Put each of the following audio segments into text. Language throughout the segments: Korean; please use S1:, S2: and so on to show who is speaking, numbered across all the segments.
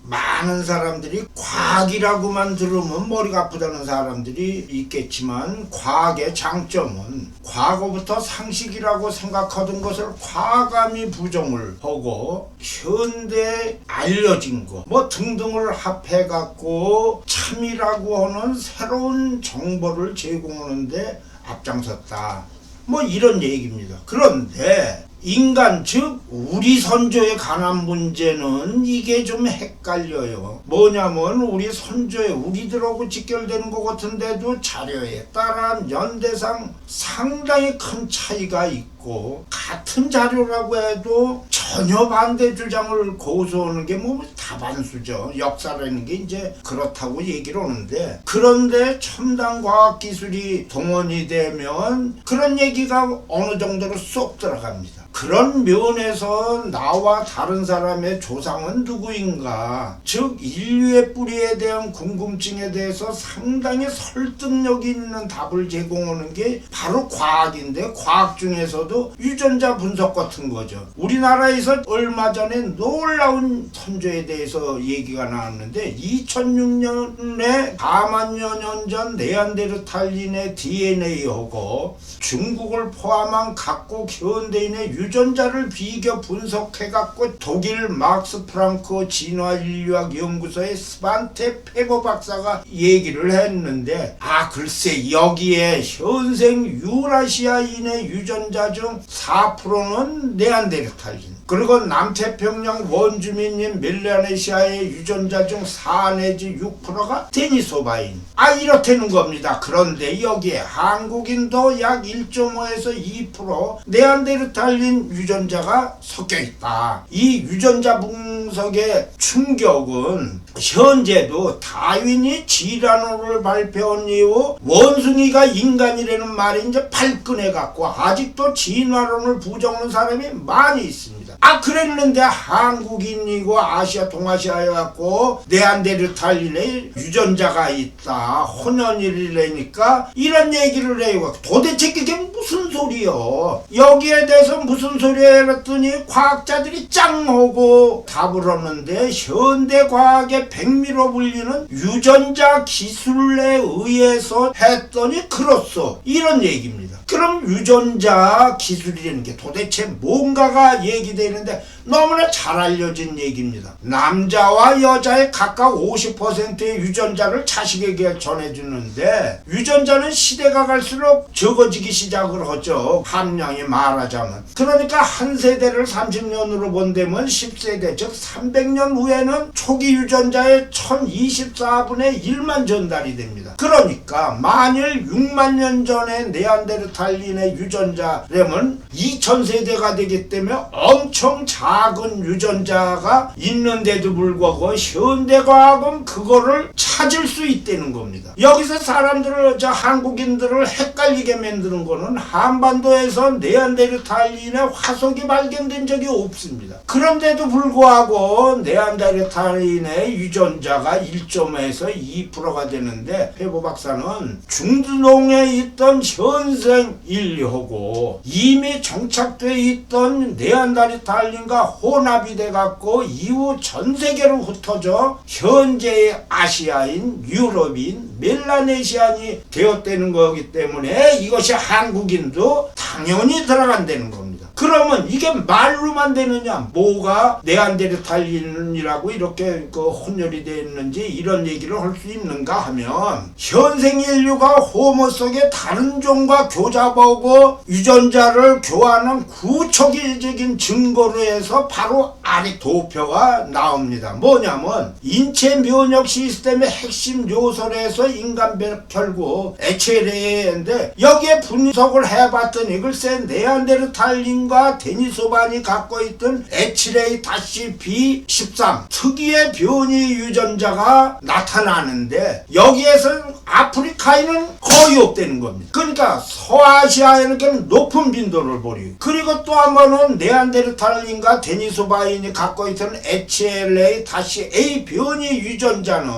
S1: 많은 사람들이 과학이라고만 들으면 머리가 아프다는 사람들이 있겠지만, 과학의 장점은 과거부터 상식이라고 생각하던 것을 과감히 부정을 하고 현대에 알려진 거 뭐 등등을 합해갖고 참이라고 하는 새로운 정보를 제공하는데 앞장섰다, 뭐 이런 얘기입니다. 그런데 인간, 즉 우리 선조에 관한 문제는 이게 좀 헷갈려요. 뭐냐면 우리 선조에 우리들하고 직결되는 것 같은데도 자료에 따라 연대상 상당히 큰 차이가 있고, 같은 자료라고 해도 전혀 반대 주장을 고수하는 게 뭐 다반수죠. 역사라는 게 이제 그렇다고 얘기를 하는데, 그런데 첨단 과학 기술이 동원이 되면 그런 얘기가 어느 정도로 쏙 들어갑니다. 그런 면에서 나와 다른 사람의 조상은 누구인가, 즉 인류의 뿌리에 대한 궁금증에 대해서 상당히 설득력이 있는 답을 제공하는 게 바로 과학인데, 과학 중에서도 유전자 분석 같은 거죠. 우리나라에서 얼마 전에 놀라운 선조에 대해서 얘기가 나왔는데, 2006년에 4만여 년 전 네안데르탈린의 DNA하고 중국을 포함한 각국 현대인의 유전자를 비교 분석해갖고 독일 막스 프랑크 진화인류학 연구소의 스반테 페보 박사가 얘기를 했는데, 글쎄 여기에 현생 유라시아인의 유전자 중 4%는 네안데르탈린, 그리고 남태평양 원주민인 멜라네시아의 유전자 중 4 내지 6%가 데니소바인, 이렇다는 겁니다. 그런데 여기에 한국인도 약 1.5에서 2% 네안데르탈린 유전자가 섞여 있다. 이 유전자 분석의 충격은 현재도 다윈이 질환호를 발표한 이후 원숭이가 인간이라는 말이 이제 발끈해 갖고 아직도 진화론을 부정하는 사람이 많이 있습니다. 그랬는데 한국인이고 아시아 동아시아에 갖고 네안데르탈린의 유전자가 있다, 혼연일이라니까 이런 얘기를 해요. 도대체 그게 무슨 소리요? 여기에 대해서 무슨 소리야 그랬더니 과학자들이 짱하고 답을 하는데, 현대 과학의 백미로 불리는 유전자 기술에 의해서 했더니 그렇소, 이런 얘기입니다. 그럼 유전자 기술이라는 게 도대체 뭔가가 얘기되는데 너무나 잘 알려진 얘기입니다. 남자와 여자의 각각 50%의 유전자를 자식에게 전해주는데, 유전자는 시대가 갈수록 적어지기 시작을 하죠. 함량이 말하자면. 그러니까 한 세대를 30년으로 본다면 10세대, 즉 300년 후에는 초기 유전자의 1024분의 1만 전달이 됩니다. 그러니까 만일 6만 년 전에 네안데르탈린의 유전자라면 2000세대가 되기 때문에 엄청 작은 유전자가 있는데도 불구하고 현대과학은 그거를 찾을 수 있다는 겁니다. 여기서 사람들을, 한국인들을 헷갈리게 만드는 거는 한반도에서 네안데르탈린의 화석이 발견된 적이 없습니다. 그런데도 불구하고 네안데르탈린의 유전자가 1.5에서 2%가 되는데, 페보 박사는 중두동에 있던 현생 인류하고 이미 정착되어 있던 네안데르탈린과 혼합이 돼갖고 이후 전 세계로 흩어져 현재의 아시아인, 유럽인, 멜라네시안이 되었다는 거기 때문에 이것이 한국인도 당연히 들어간다는 겁니다. 그러면 이게 말로만 되느냐, 뭐가 네안데르탈린이라고 이렇게 혼혈이 되었는지 이런 얘기를 할 수 있는가 하면, 현생 인류가 호모 속의 다른 종과 교잡하고 유전자를 교환한 구체적인 증거로 해서 바로 아래 도표가 나옵니다. 뭐냐면 인체 면역 시스템의 핵심 요소에서 인간 결국 HLA인데, 여기에 분석을 해봤더니 글쎄 네안데르탈린과 데니소반이 갖고 있던 HLA-B13 특이의 변이 유전자가 나타나는데, 여기에서 아프리카에는 거의 없다는 겁니다. 그러니까 서아시아에는 높은 빈도를 보이고, 그리고 또 한 번은 네안데르탈린과 데니소바인이 갖고 있던 HLA-A 변이 유전자는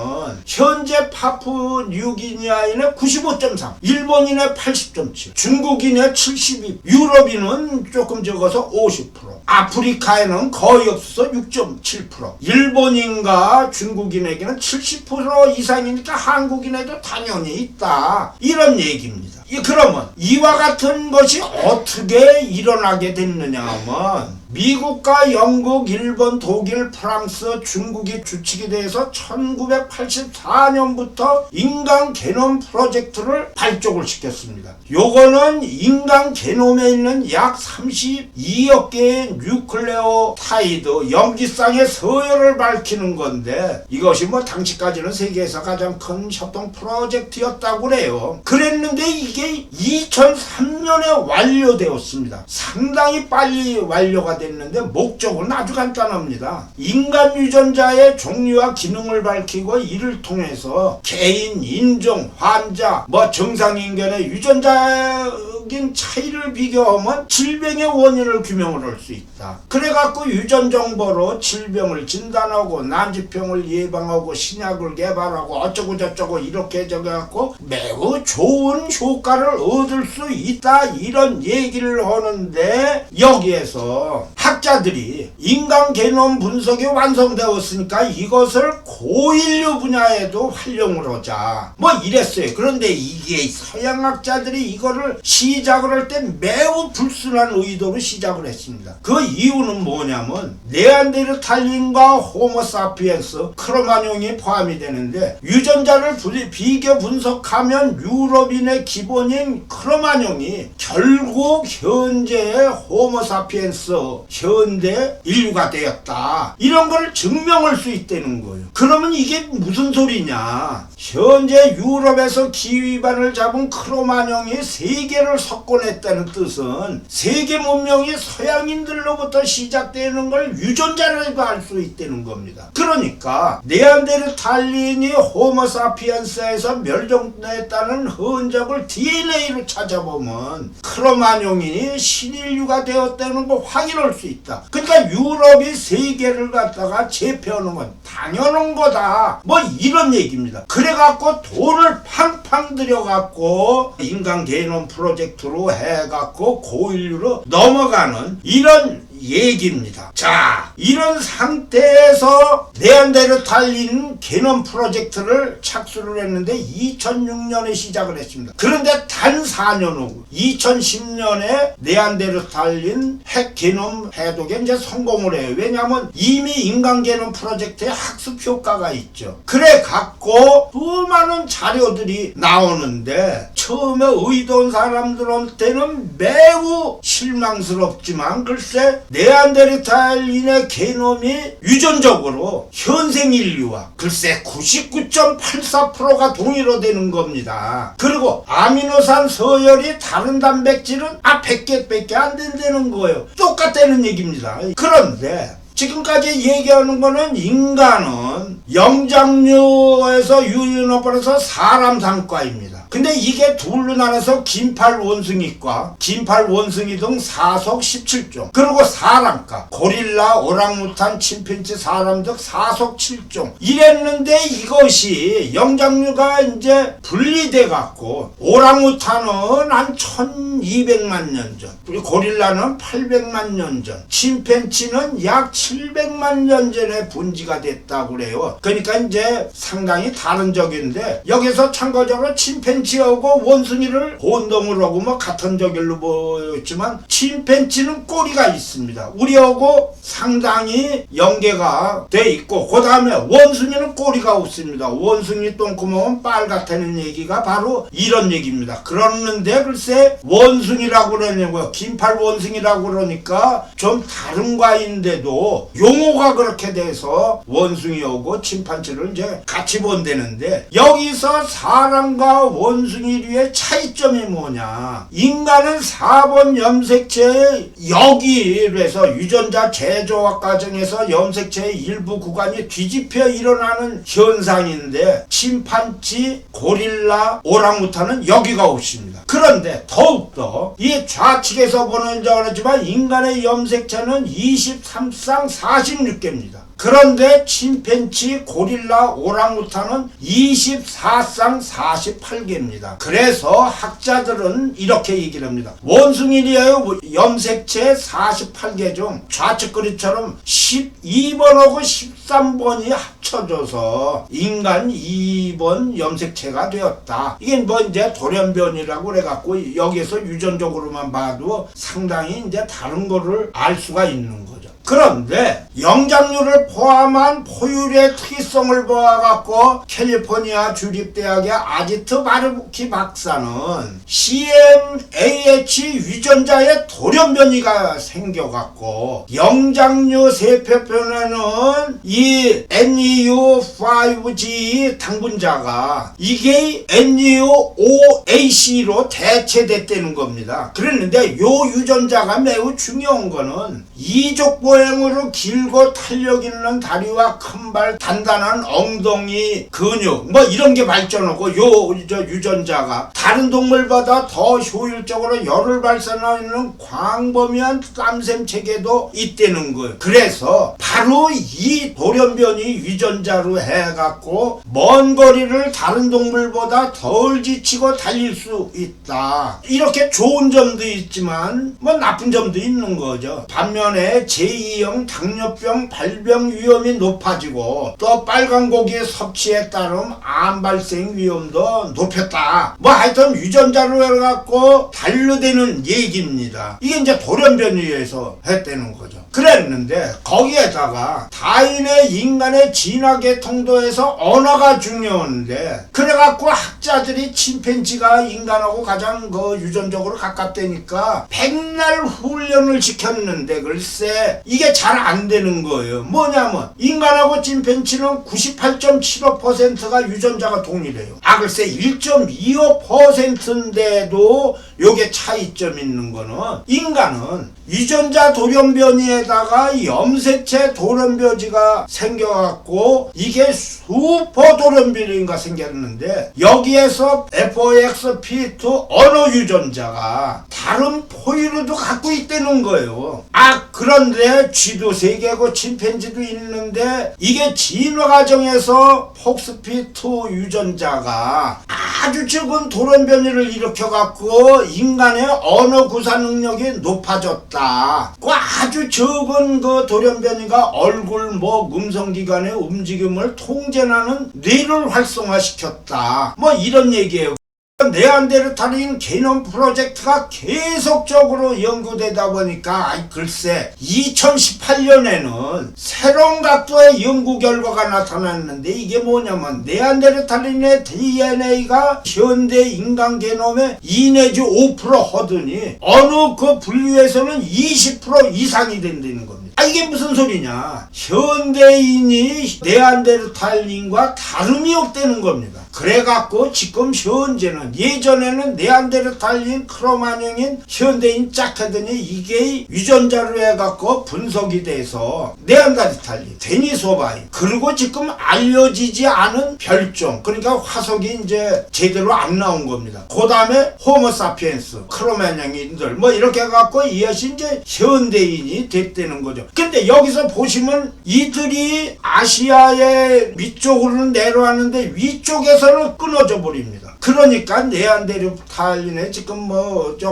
S1: 현재 파푸뉴기니아인의 95.3, 일본인의 80.7, 중국인의 72, 유럽인은 조금 적어서 50%. 아프리카에는 거의 없어서 6.7%. 일본인과 중국인에게는 70% 이상이니까 한국인에도 당연히 있다. 이런 얘기입니다. 그러면 이와 같은 것이 어떻게 일어나게 됐느냐 하면 미국과 영국, 일본, 독일, 프랑스, 중국이 주축이 돼서 1984년부터 인간 게놈 프로젝트를 발족을 시켰습니다. 요거는 인간 게놈에 있는 약 32억 개의 뉴클레오타이드 염기쌍의 서열을 밝히는 건데 이것이 뭐 당시까지는 세계에서 가장 큰 협동 프로젝트였다고 그래요. 그랬는데 이게 2003년에 완료되었습니다. 상당히 빨리 완료가 됐는데 목적은 아주 간단합니다. 인간 유전자의 종류와 기능을 밝히고 이를 통해서 개인, 인종, 환자, 정상인간의 유전자적인 차이를 비교하면 질병의 원인을 규명을 할 수 있다. 그래갖고 유전 정보로 질병을 진단하고 난치병을 예방하고 신약을 개발하고 어쩌고 저쩌고 이렇게 저겨갖고 매우 좋은 효과를 얻을 수 있다. 이런 얘기를 하는데 여기에서 학자들이 인간 게놈 분석이 완성되었으니까 이것을 고인류 분야에도 활용을 하자 이랬어요. 그런데 이게 서양학자들이 이거를 시작을 할 때 매우 불순한 의도로 시작을 했습니다. 그 이유는 뭐냐면 네안데르탈린과 호모사피엔스 크로마뇽이 포함이 되는데 유전자를 비교 분석하면 유럽인의 기본인 크로마뇽이 결국 현재의 호모사피엔스 현대 인류가 되었다. 이런 걸 증명할 수 있다는 거예요. 그러면 이게 무슨 소리냐? 현재 유럽에서 기위반을 잡은 크로마뇽이 세계를 석권했다는 뜻은 세계 문명이 서양인들로부터 시작되는 걸 유전자로도 알 수 있다는 겁니다. 그러니까 네안데르탈린이 호모사피엔스에서 멸종됐다는 흔적을 DNA로 찾아보면 크로마뇽이 신인류가 되었다는 걸 확인할 수 있다. 그러니까 유럽이 세계를 갖다가 제패하는 건 당연한 거다. 이런 얘기입니다. 그래갖고 돈을 팡팡 들여갖고 인간 게놈 프로젝트로 해갖고 고인류로 넘어가는 이런 얘기입니다. 자, 이런 상태에서 네안데르탈린 게놈 프로젝트를 착수를 했는데 2006년에 시작을 했습니다. 그런데 단 4년 후 2010년에 네안데르탈린 핵 게놈 해독에 이제 성공을 해요. 왜냐하면 이미 인간 게놈 프로젝트에 학습 효과가 있죠. 그래 갖고 수많은 자료들이 나오는데 처음에 의도한 사람들한테는 매우 실망스럽지만 글쎄 네안데르탈린의 게놈이 유전적으로 현생 인류와 글쎄 99.84%가 동일로 되는 겁니다. 그리고 아미노산 서열이 다른 단백질은 100개밖에 안 된다는 거예요. 똑같다는 얘기입니다. 그런데 지금까지 얘기하는 거는 인간은 영장류에서 유인업원에서 사람 상과입니다. 근데 이게 둘로 나눠서 긴팔 원숭이과, 긴팔 원숭이 등 사속 17종, 그리고 사람과, 고릴라, 오랑우탄, 침팬지, 사람 등 사속 7종 이랬는데 이것이 영장류가 이제 분리돼 갖고 오랑우탄은 한 1200만 년 전, 그리고 고릴라는 800만 년 전, 침팬지는 약 700만 년 전에 분지가 됐다고 그래요. 그러니까 이제 상당히 다른 적인데 여기서 참고적으로 침팬지하고 원숭이를 혼동을 하고 같은 적일로 보였지만 침팬지는 꼬리가 있습니다. 우리하고 상당히 연계가 돼 있고 그 다음에 원숭이는 꼬리가 없습니다. 원숭이 똥구멍은 빨갛다는 얘기가 바로 이런 얘기입니다. 그러는데 글쎄 원숭이라고 그러냐고요. 긴팔 원숭이라고 그러니까 좀 다른 과인데도 용어가 그렇게 돼서 원숭이하고 침팬지를 이제 같이 본다는데 여기서 사람과 원숭이류의 차이점이 뭐냐? 인간은 4번 염색체의 여기에서 유전자 재조합 과정에서 염색체의 일부 구간이 뒤집혀 일어나는 현상인데 침팬지, 고릴라, 오랑우탄은 여기가 없습니다. 그런데 더욱더 이 좌측에서 보는 줄 알았지만 인간의 염색체는 23쌍 46개입니다. 그런데 침팬지, 고릴라, 오랑우탄은 24쌍 48개입니다. 그래서 학자들은 이렇게 얘기를 합니다. 원숭이리에요 염색체 48개 중 좌측 그림처럼 12번하고 13번이 합쳐져서 인간 2번 염색체가 되었다. 이게 뭐 이제 돌연변이라고 그래갖고 여기서 유전적으로만 봐도 상당히 이제 다른 거를 알 수가 있는 거죠. 그런데 영장류를 포함한 포유류의 특이성을 보아갖고 캘리포니아 주립대학의 아지트 바르부키 박사는 CMAH 유전자의 돌연변이가 생겨갖고 영장류 세포편에는 이 NEU5G 당분자가 이게 NEU5AC로 대체됐다는 겁니다. 그랬는데 요 유전자가 매우 중요한 거는 이족 보행으로 길고 탄력 있는 다리와 큰 발, 단단한 엉덩이, 근육 뭐 이런 게 발전하고 요 유전자가 다른 동물보다 더 효율적으로 열을 발산하는 광범위한 땀샘 체계도 있다는 거예요. 그래서 바로 이 돌연변이 유전자로 해갖고 먼 거리를 다른 동물보다 덜 지치고 달릴 수 있다. 이렇게 좋은 점도 있지만 뭐 나쁜 점도 있는 거죠. 반면에 제2형 당뇨병 발병 위험이 높아지고 또 빨간 고기 섭취에 따른 암 발생 위험도 높였다. 뭐 하여튼 유전자로 해갖고 단류되는 얘기입니다. 이게 이제 돌연변이에서 했다는 거죠. 그랬는데 거기에다가 타인의 인간의 진화계통도에서 언어가 중요한데 그래갖고 학자들이 침팬지가 인간하고 가장 유전적으로 가깝다니까 백날 훈련을 시켰는데 글쎄 이게 잘 안 되는 거예요. 뭐냐면 인간하고 침팬지는 98.75%가 유전자가 동일해요. 글쎄 1.25%인데도 요게 차이점 있는 거는 인간은 유전자 돌연변이에다가 염색체 돌연변이가 생겨갖고 이게 슈퍼 돌연변이가 생겼는데 여기에서 FOXP2 어느 유전자가 다른 포유류도 갖고 있다는 거예요. 그런데 쥐도 3개고 침팬지도 있는데 이게 진화 과정에서 FOXP2 유전자가 아주 적은 돌연변이를 일으켜갖고 인간의 언어 구사 능력이 높아졌다. 아주 적은 돌연변이가 얼굴, 목, 음성기관의 움직임을 통제하는 뇌를 활성화시켰다. 뭐 이런 얘기예요. 네안데르탈인 게놈 프로젝트가 계속적으로 연구되다 보니까 글쎄 2018년에는 새로운 각도의 연구 결과가 나타났는데 이게 뭐냐면 네안데르탈인의 DNA가 현대 인간 게놈의 2 내지 5% 하더니 어느 분류에서는 20% 이상이 된다는 겁니다. 이게 무슨 소리냐? 현대인이 네안데르탈인과 다름이 없다는 겁니다. 그래갖고 지금 현재는 예전에는 네안데르탈인, 크로마뇽인, 현대인 짝 하더니 이게 유전자로 해갖고 분석이 돼서 네안데르탈인, 데니소바인 그리고 지금 알려지지 않은 별종 그러니까 화석이 이제 제대로 안 나온 겁니다. 그 다음에 호모사피엔스, 크로마뇽인들 뭐 이렇게 해갖고 이것이 이제 현대인이 됐다는 거죠. 근데 여기서 보시면 이들이 아시아의 위쪽으로 내려왔는데 위쪽에서는 끊어져 버립니다. 그러니까 네안데르탈인의 지금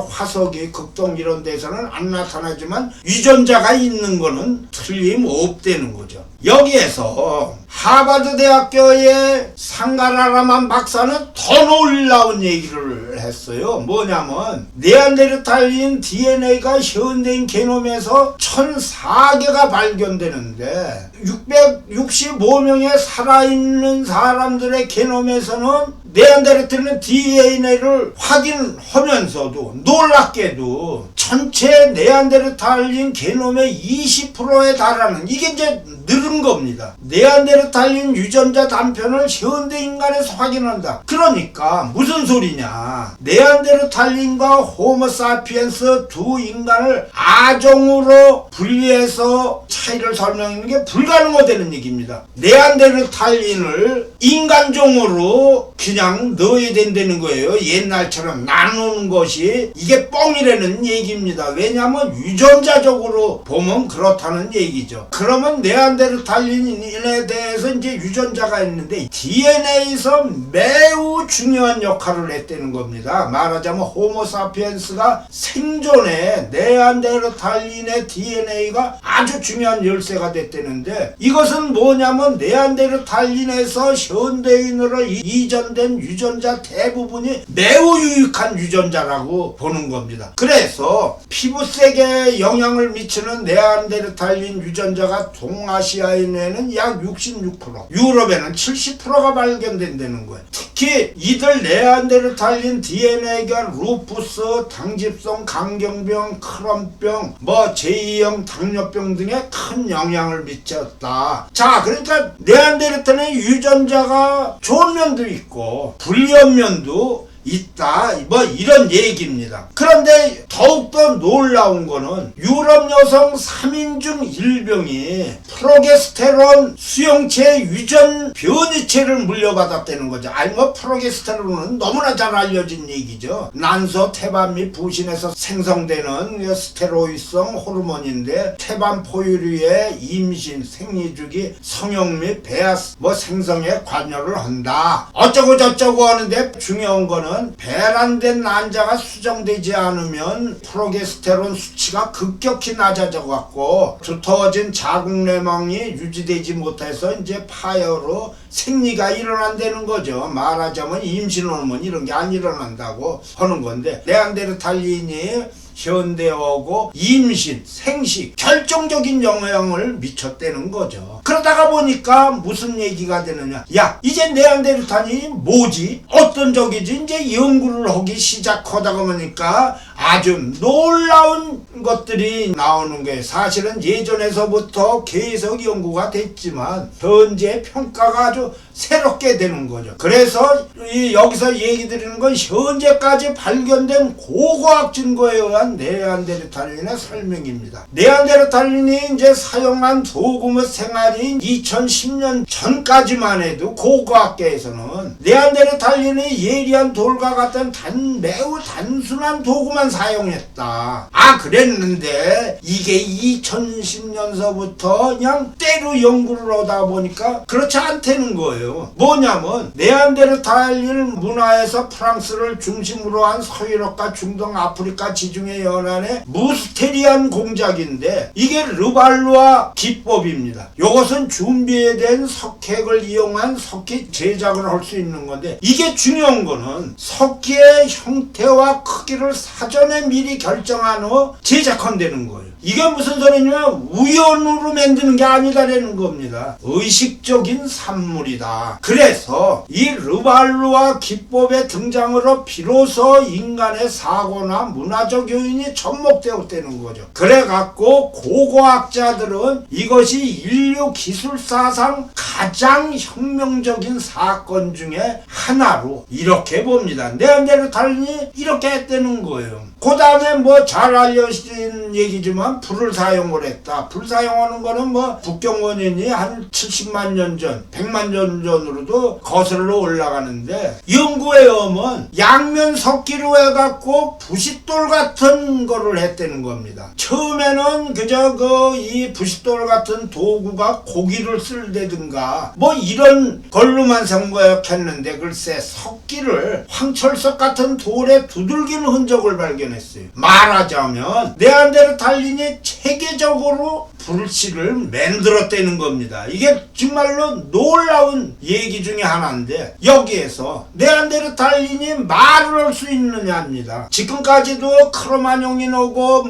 S1: 화석이 극동 이런 데서는 안 나타나지만 유전자가 있는 거는 틀림없다는 거죠. 여기에서 하버드 대학교의 상가라라만 박사는 더 놀라운 얘기를 했어요. 뭐냐면 네안데르탈인 DNA가 현대인 게놈에서 1004개가 발견되는데 665명의 살아있는 사람들의 게놈에서는 네안데르탈인 DNA를 확인하면서도 놀랍게도 전체 네안데르탈인 게놈의 20%에 달하는 이게 이제 늘은 겁니다. 네안데르탈인 유전자 단편을 현대 인간에서 확인한다. 그러니까 무슨 소리냐? 네안데르탈인과 호모사피엔스 두 인간을 아종으로 분리해서 차이를 설명하는 게 불가능하다는 얘기입니다. 네안데르탈인을 인간종으로 그냥 그냥 넣어야 된다는 거예요. 옛날처럼 나누는 것이 이게 뻥이라는 얘기입니다. 왜냐하면 유전자적으로 보면 그렇다는 얘기죠. 그러면 네안데르탈린에 대해서 이제 유전자가 있는데 DNA에서 매우 중요한 역할을 했다는 겁니다. 말하자면 호모사피엔스가 생존에 네안데르탈린의 DNA가 아주 중요한 열쇠가 됐다는데, 이것은 뭐냐면 네안데르탈린에서 현대인으로 이전된 유전자 대부분이 매우 유익한 유전자라고 보는 겁니다. 그래서 피부색에 영향을 미치는 네안데르탈린 유전자가 동아시아인에는 약 66%, 유럽에는 70%가 발견된다는 거예요. 특히 이들 네안데르탈린 DNA가 루푸스, 당집성 강경병, 크론병, 제2형 당뇨병 등에 큰 영향을 미쳤다. 자, 그러니까 네안데르탈린 유전자가 좋은 면도 있고 불리한 면도 있다, 이런 얘기입니다. 그런데 더욱더 놀라운 거는 유럽 여성 3인 중 1명이 프로게스테론 수용체 유전 변이체를 물려받았다는 거죠. 프로게스테론은 너무나 잘 알려진 얘기죠. 난소, 태반 및 부신에서 생성되는 스테로이드성 호르몬인데, 태반 포유류의 임신, 생리주기, 성형 및 배아 생성에 관여를 한다. 어쩌고 저쩌고 하는데 중요한 거는 배란된 난자가 수정되지 않으면 프로게스테론 수치가 급격히 낮아져 갖고 두터워진 자궁내망이 유지되지 못해서 이제 파열로 생리가 일어난다는 거죠. 말하자면 임신 호르몬 이런 게 안 일어난다고 하는 건데, 네안데르탈린이 현대어고 임신, 생식 결정적인 영향을 미쳤다는 거죠. 그러다가 보니까 무슨 얘기가 되느냐, 야 이제 네안데르탈린이 뭐지? 어떤 적이지? 이제 연구를 하기 시작하다가 보니까 아주 놀라운 것들이 나오는 거예요. 사실은 예전에서부터 계속 연구가 됐지만 현재 평가가 아주 새롭게 되는 거죠. 그래서 여기서 얘기 드리는 건 현재까지 발견된 고고학 증거에 의한 네안데르탈린의 설명입니다. 네안데르탈린이 이제 사용한 도구의 생활인 2010년 전까지만 해도 고고학계에서는 네안데르탈린이 예리한 돌과 같은 매우 단순한 도구만 사용했다. 그랬는데 이게 2010년서부터 그냥 때로 연구를 하다 보니까 그렇지 않다는 거예요. 뭐냐면 네안데르탈린 문화에서 프랑스를 중심으로 한 서유럽과 중동 아프리카 지중해 연안의 무스테리안 공작인데, 이게 르발루아 기법입니다. 이것은 준비된 석핵을 이용한 석기 제작을 할 수 있는 건데, 이게 중요한 거는 석기의 형태와 크기를 사전에 미리 결정한 후 제작한다는 거예요. 이게 무슨 소리냐면 우연으로 만드는 게 아니다라는 겁니다. 의식적인 산물이다. 그래서 이 르발루아 기법의 등장으로 비로소 인간의 사고나 문화적 요인이 접목되었다는 거죠. 그래갖고 고고학자들은 이것이 인류 기술사상 가장 혁명적인 사건 중에 하나로 이렇게 봅니다. 네안데르탈린이 이렇게 했다는 거예요. 그 다음에 잘 알려진 얘기지만 불을 사용을 했다. 불 사용하는 거는 북경 원인이 한 70만 년 전, 100만 년 전으로도 거슬러 올라가는데, 연구에 의하면 양면 석기로 해갖고 부싯돌 같은 거를 했다는 겁니다. 처음에는 그저 이 부싯돌 같은 도구가 고기를 쓸다든가 이런 걸로만 생각했는데, 글쎄 석기를 황철석 같은 돌에 두들기는 흔적을 발견했어요. 말하자면 네안데르탈린이 체계적으로 불씨를 만들었다는 겁니다. 이게 정말로 놀라운 얘기 중에 하나인데, 여기에서 네안데르탈린이 말을 할 수 있느냐입니다. 지금까지도 크로마뇽이 오고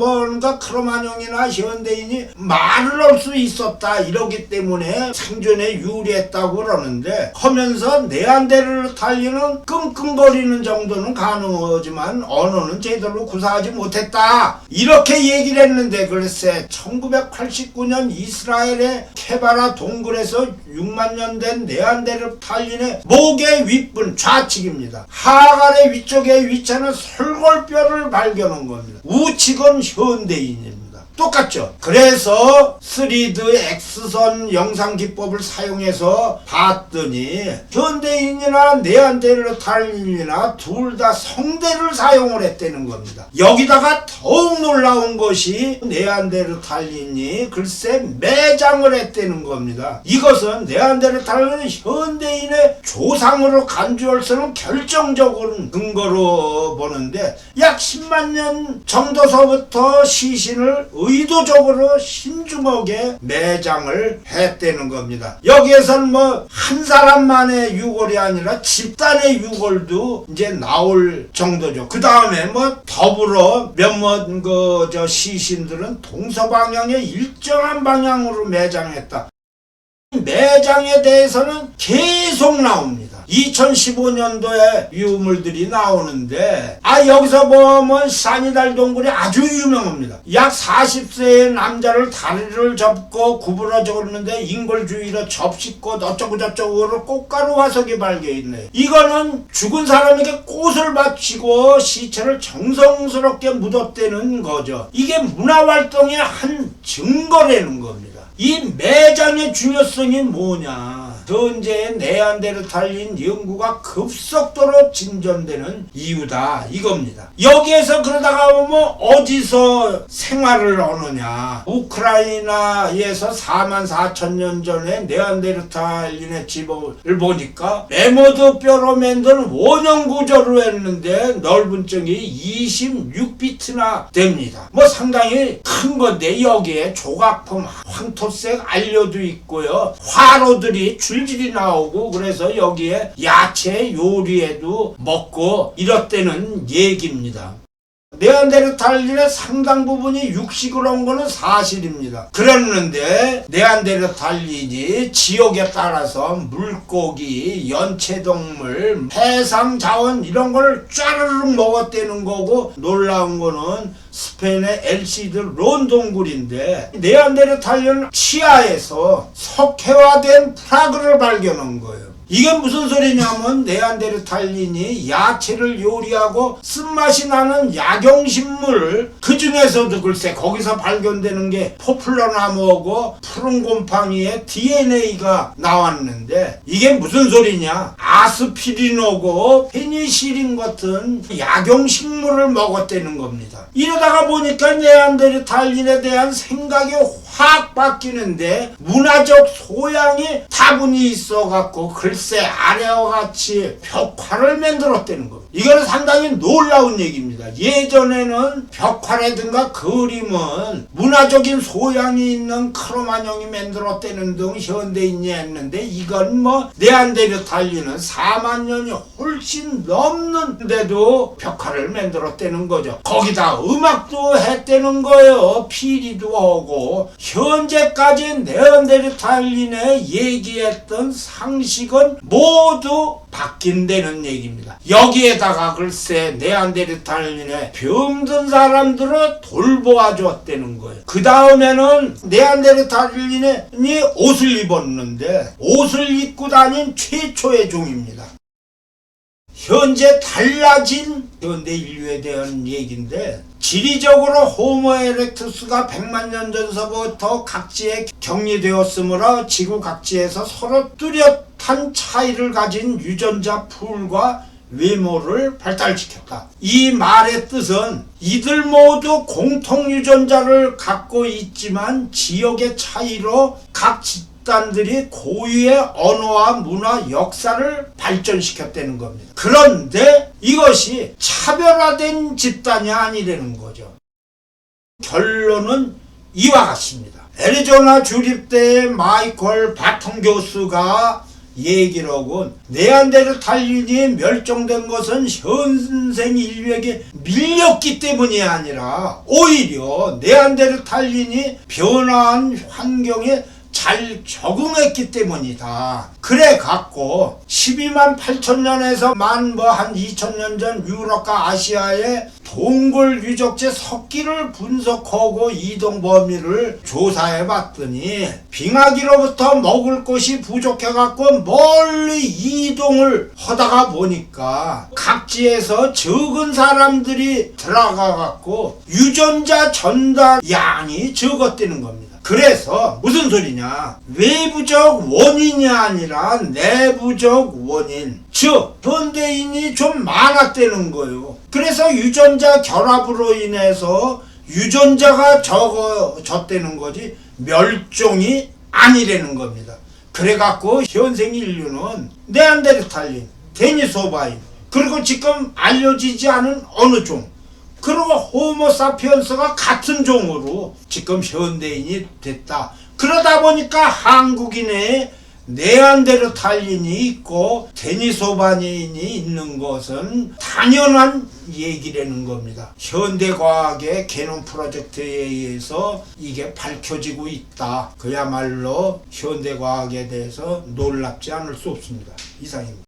S1: 크로마뇽이나 현대인이 말을 할 수 있었다 이러기 때문에 생존에 유리했다고 그러는데, 하면서 네안데르탈린은 끙끙거리는 정도는 가능하지만 언어는 제대로 구사하지 못했다 이렇게 얘기를 했는데, 글쎄 1989년 이스라엘의 케바라 동굴에서 6만 년 된 네안데르탈린의 목의 윗분 좌측입니다. 하갈의 위쪽에 위치하는 설골뼈를 발견한 겁니다. 우측은 현대인입니다. 똑같죠. 그래서 3D X선 영상 기법을 사용해서 봤더니 현대인이나 네안데르탈린이나 둘 다 성대를 사용을 했다는 겁니다. 여기다가 더욱 놀라운 것이 네안데르탈린이 글쎄 매장을 했다는 겁니다. 이것은 네안데르탈린은 현대인의 조상으로 간주할 수 있는 결정적인 근거로 보는데 약 10만 년 정도서부터 시신을 의도적으로 신중하게 매장을 했다는 겁니다. 여기에서는 뭐 한 사람만의 유골이 아니라 집단의 유골도 이제 나올 정도죠. 그 다음에 뭐 더불어 몇몇 시신들은 동서방향의 일정한 방향으로 매장했다. 매장에 대해서는 계속 나옵니다. 2015년도에 유물들이 나오는데 여기서 보면 산이달 동굴이 아주 유명합니다. 약 40세의 남자를 다리를 접고 구부러져 오는데 인골주의로 접시꽃 어쩌고 저쩌고로 꽃가루 화석이 발견했네. 이거는 죽은 사람에게 꽃을 바치고 시체를 정성스럽게 묻었다는 거죠. 이게 문화활동의 한 증거라는 겁니다. 이 매장의 중요성이 뭐냐? 현재의 네안데르탈린 연구가 급속도로 진전되는 이유다 이겁니다. 여기에서 그러다가 보면 어디서 생활을 하느냐? 우크라이나에서 44,000년 전에 네안데르탈린의 집을 보니까 메모드 뼈로 만든 원형 구조로 했는데 넓은 쪽이 26비트나 됩니다. 뭐 상당히 큰 건데 여기에 조각품 황토색 알료도 있고요. 화로들이 줄줄이 나오고 그래서 여기에 야채 요리에도 먹고 이렇다는 얘기입니다. 네안데르탈린의 상당 부분이 육식을 한 거는 사실입니다. 그랬는데 네안데르탈린이 지역에 따라서 물고기, 연체동물, 해상자원 이런 걸 쫘르륵 먹었다는 거고 놀라운 거는 스페인의 엘시드 론동굴인데 네안데르탈린 치아에서 석회화된 프라그를 발견한 거예요. 이게 무슨 소리냐면 네안데르탈린이 야채를 요리하고 쓴맛이 나는 약용식물 그 중에서도 글쎄 거기서 발견되는 게 포플러나무하고 푸른 곰팡이의 DNA가 나왔는데 이게 무슨 소리냐? 아스피린하고 페니실린 같은 약용식물을 먹었다는 겁니다. 이러다가 보니까 네안데르탈린에 대한 생각이 확 바뀌는데 문화적 소양이 다분히 있어갖고 글쎄 아래와 같이 벽화를 만들었다는 겁니다. 이거는 상당히 놀라운 얘기입니다. 예전에는 벽화라든가 그림은 문화적인 소양이 있는 크로마뇽이 만들었다는 등 현대인이 했는데 이건 뭐 네안데르탈린은 4만 년이 훨씬 넘는데도 벽화를 만들었다는 거죠. 거기다 음악도 했다는 거예요. 피리도 하고 현재까지 네안데르탈린에 얘기했던 상식은 모두 바뀐다는 얘기입니다. 여기에다가 글쎄 네안데르탈린에 병든 사람들을 돌보아 줬다는 거예요. 그 다음에는 네안데르탈린이 옷을 입었는데 옷을 입고 다닌 최초의 종입니다. 현재 달라진 현대 인류에 대한 얘기인데 지리적으로 호모 에렉투스가 100만 년 전서부터 각지에 격리되었으므로 지구 각지에서 서로 뚜렷한 차이를 가진 유전자 풀과 외모를 발달시켰다. 이 말의 뜻은 이들 모두 공통 유전자를 갖고 있지만 지역의 차이로 각 집단들이 고유의 언어와 문화, 역사를 발전시켰다는 겁니다. 그런데 이것이 차별화된 집단이 아니라는 거죠. 결론은 이와 같습니다. 애리조나 주립대의 마이클 바통 교수가 얘기를 하고 네안데르탈린이 멸종된 것은 현생 인류에게 밀렸기 때문이 아니라 오히려 네안데르탈린이 변화한 환경에 잘 적응했기 때문이다. 그래 갖고 12만 8천 년에서 한 2천 년 전 유럽과 아시아의 동굴 유적지 석기를 분석하고 이동 범위를 조사해 봤더니 빙하기로부터 먹을 것이 부족해 갖고 멀리 이동을 하다가 보니까 각지에서 적은 사람들이 들어가 갖고 유전자 전달 양이 적었다는 겁니다. 그래서 무슨 소리냐, 외부적 원인이 아니라 내부적 원인, 즉 현대인이 좀 많았다는 거예요. 그래서 유전자 결합으로 인해서 유전자가 적어졌다는 거지 멸종이 아니라는 겁니다. 그래갖고 현생 인류는 네안데르탈린, 데니소바인, 그리고 지금 알려지지 않은 어느 종, 그리고 호모사피엔스가 같은 종으로 지금 현대인이 됐다. 그러다 보니까 한국인의 네안데르탈린이 있고 데니소바인이 있는 것은 당연한 얘기라는 겁니다. 현대과학의 게놈 프로젝트에 의해서 이게 밝혀지고 있다. 그야말로 현대과학에 대해서 놀랍지 않을 수 없습니다. 이상입니다.